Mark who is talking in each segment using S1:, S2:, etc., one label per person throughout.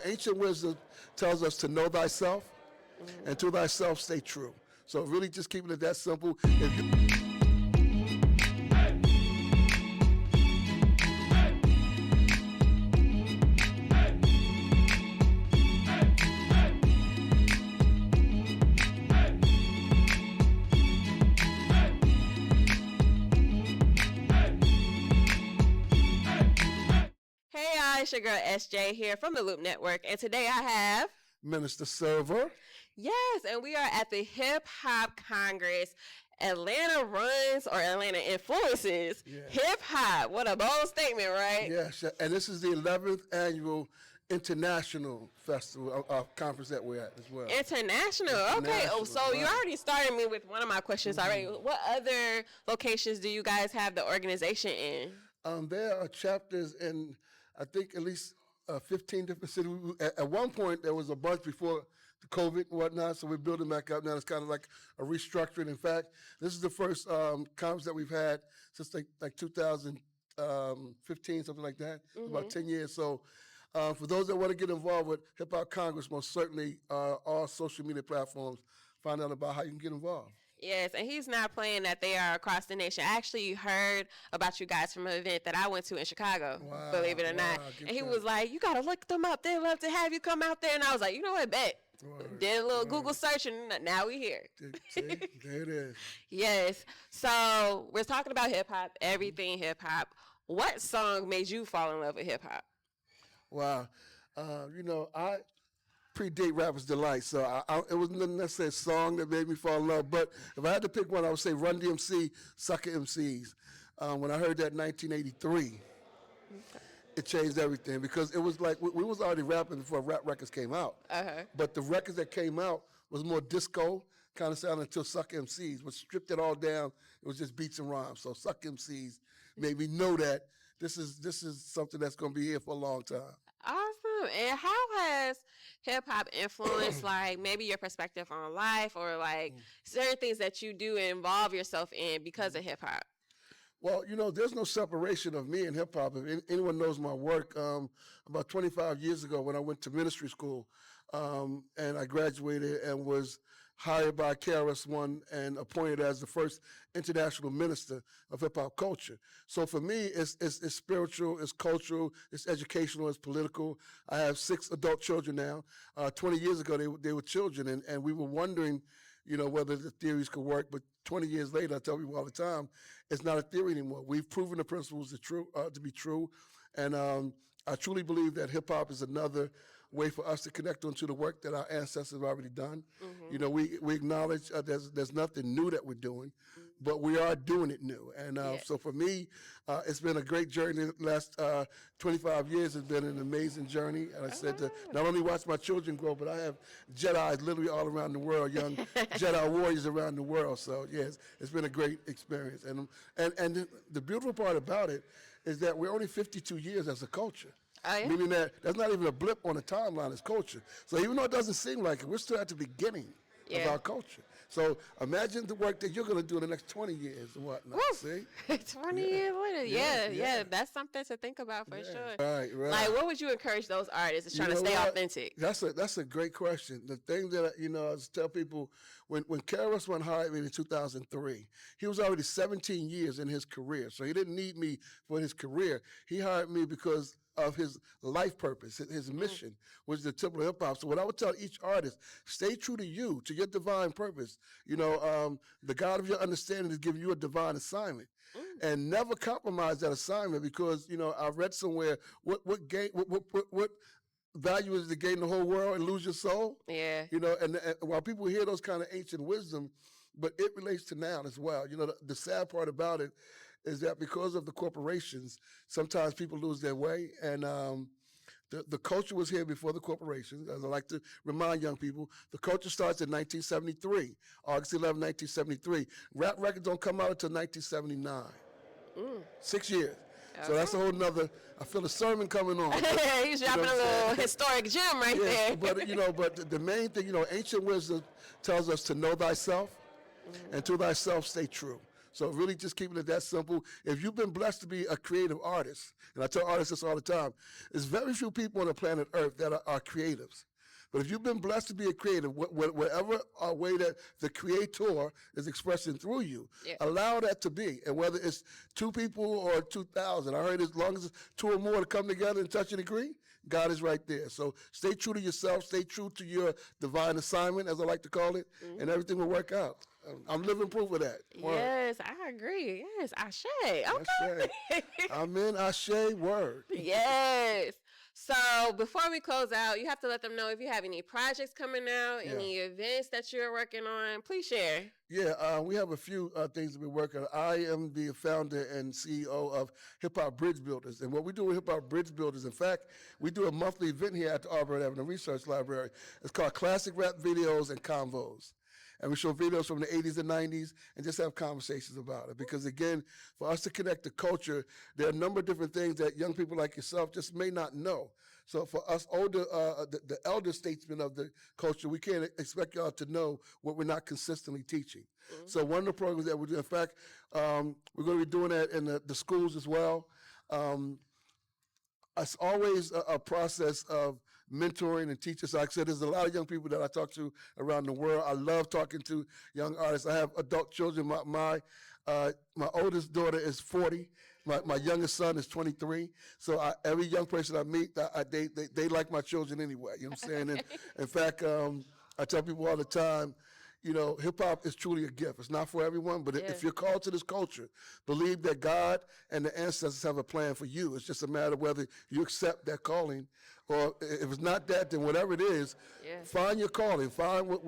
S1: Ancient wisdom tells us to know thyself, and to thyself stay true. So really just keeping it that simple.
S2: Hey y'all, it's your girl SJ here from the Loop Network, and today I have
S1: Minister Silver.
S2: Yes, and we are at the Hip Hop Congress. Atlanta runs or Atlanta influences hip hop. What a bold statement, right?
S1: Yes, and this is the 11th annual international festival conference that we're at as well.
S2: International. Okay. Oh, so right. You already started me with one of my questions already. What other locations do you guys have the organization in?
S1: There are chapters in, I think, at least 15 different cities. At one point, there was a bunch before the COVID and whatnot, so we're building back up now. It's kind of like a restructuring. In fact, this is the first conference that we've had since like 2015, something like that. About 10 years. So for those that want to get involved with Hip Hop Congress, most certainly all social media platforms, find out about how you can get involved.
S2: Yes, and he's not playing that they are across the nation. I actually heard about you guys from an event that I went to in Chicago, believe it or not. And he was like, you got to look them up. They'd love to have you come out there. And I was like, you know what, bet. Did a little Google search, and now we're here.
S1: See, there it is.
S2: Yes. So we're talking about hip-hop, everything hip-hop. What song made you fall in love with hip-hop?
S1: Wow. I predate Rapper's Delight, so it wasn't necessarily a song that made me fall in love, but if I had to pick one, I would say Run DMC, Sucker MCs. When I heard that in 1983, it changed everything, because it was like we was already rapping before rap records came out, but the records that came out was more disco kind of sound until Sucker MCs, which stripped it all down. It was just beats and rhymes, so Sucker MCs made me know that this is something that's going to be here for a long time.
S2: Awesome. And how has hip-hop influenced, like, maybe your perspective on life, or, like, certain things that you do and involve yourself in because of hip-hop?
S1: Well, there's no separation of me and hip-hop. If anyone knows my work, about 25 years ago when I went to ministry school, and I graduated and was hired by KRS-One and appointed as the first international minister of hip-hop culture. So for me, it's spiritual, it's cultural, it's educational, it's political. I have 6 adult children now. 20 years ago, they were children, and we were wondering, whether the theories could work. But 20 years later, I tell people all the time, it's not a theory anymore. We've proven the principles to be true. And I truly believe that hip-hop is another way for us to connect onto the work that our ancestors have already done. We acknowledge there's nothing new that we're doing, but we are doing it new. And so for me, it's been a great journey. The last 25 years has been an amazing journey. And I said to not only watch my children grow, but I have Jedis literally all around the world, young Jedi warriors around the world. So yes, it's been a great experience. And the beautiful part about it is that we're only 52 years as a culture. Meaning that's not even a blip on the timeline as culture. So even though it doesn't seem like it, we're still at the beginning of our culture. So imagine the work that you're going to do in the next 20 years and whatnot. See?
S2: 20 years later. Yeah. That's something to think about for sure.
S1: Right.
S2: Like, what would you encourage those artists that's trying to stay authentic?
S1: That's a great question. The thing that, I tell people, when KRS-One hired me in 2003, he was already 17 years in his career. So he didn't need me for his career. He hired me because of his life purpose, his mission, which is the temple of hip hop. So what I would tell each artist, stay true to you, to your divine purpose. The God of your understanding is giving you a divine assignment. And never compromise that assignment, because, I read somewhere, what value is to gain the whole world and lose your soul?
S2: Yeah.
S1: And while people hear those kind of ancient wisdom, but it relates to now as well. The sad part about it is that because of the corporations, sometimes people lose their way. And the culture was here before the corporations. As I like to remind young people, the culture starts in 1973, August 11, 1973. Rap records don't come out until 1979. 6 years. So that's a whole nother, I feel a sermon coming on.
S2: He's dropping a little historic gem right there.
S1: But the main thing, ancient wisdom tells us to know thyself, and to thyself stay true. So really just keeping it that simple. If you've been blessed to be a creative artist, and I tell artists this all the time, there's very few people on the planet Earth that are creatives. But if you've been blessed to be a creative, whatever way that the creator is expressing through you, allow that to be. And whether it's 2 people or 2,000, I heard as long as it's 2 or more to come together and touch and agree, God is right there. So stay true to yourself, stay true to your divine assignment, as I like to call it, and everything will work out. I'm living proof of that.
S2: Yes, I agree. Yes, Ashe. Okay.
S1: Ashe. Amen, Ashe, word.
S2: Yes. So before we close out, you have to let them know if you have any projects coming out, any events that you're working on. Please share.
S1: Yeah, we have a few things that we're working on. I am the founder and CEO of Hip Hop Bridge Builders. And what we do with Hip Hop Bridge Builders, in fact, we do a monthly event here at the Auburn Avenue Research Library. It's called Classic Rap Videos and Convos. And we show videos from the 80s and 90s and just have conversations about it. Because again, for us to connect the culture, there are a number of different things that young people like yourself just may not know. So for us older, the elder statesmen of the culture, we can't expect y'all to know what we're not consistently teaching. So one of the programs that we do, in fact, we're going to be doing that in the schools as well. It's always a process of mentoring and teaching. So like I said, there's a lot of young people that I talk to around the world. I love talking to young artists. I have adult children. My oldest daughter is 40. My youngest son is 23. So every young person I meet, they like my children anyway. You know what I'm saying? And in fact, I tell people all the time, you know, hip-hop is truly a gift. It's not for everyone, but if you're called to this culture, believe that God and the ancestors have a plan for you. It's just a matter of whether you accept that calling, or if it's not that, then whatever it is, find your calling. Find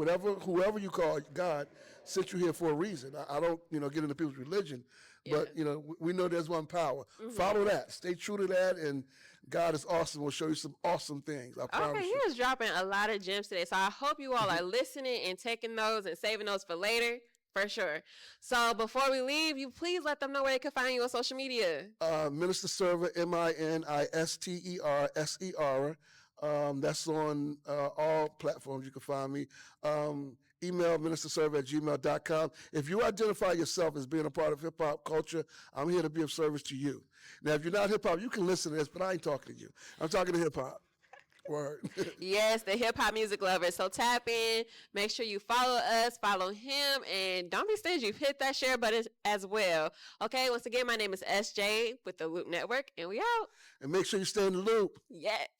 S1: whoever you call God sent you here for a reason. I don't, get into people's religion, but, we know there's one power. Follow that. Stay true to that, and God is awesome. We'll show you some awesome things. I promise you.
S2: He was dropping a lot of gems today. So I hope you all are listening and taking those and saving those for later, for sure. So before we leave, you please let them know where they can find you on social media.
S1: Minister Server, MINISTERSER. That's on all platforms. You can find me. Email ministerserver@gmail.com. If you identify yourself as being a part of hip-hop culture, I'm here to be of service to you. Now, if you're not hip-hop, you can listen to this, but I ain't talking to you. I'm talking to hip-hop. Word.
S2: Yes, the hip-hop music lovers. So tap in. Make sure you follow us, follow him, and don't be stingy. Hit that share button as well. Okay, once again, my name is SJ with the Loop Network, and we out.
S1: And make sure you stay in the loop.
S2: Yes.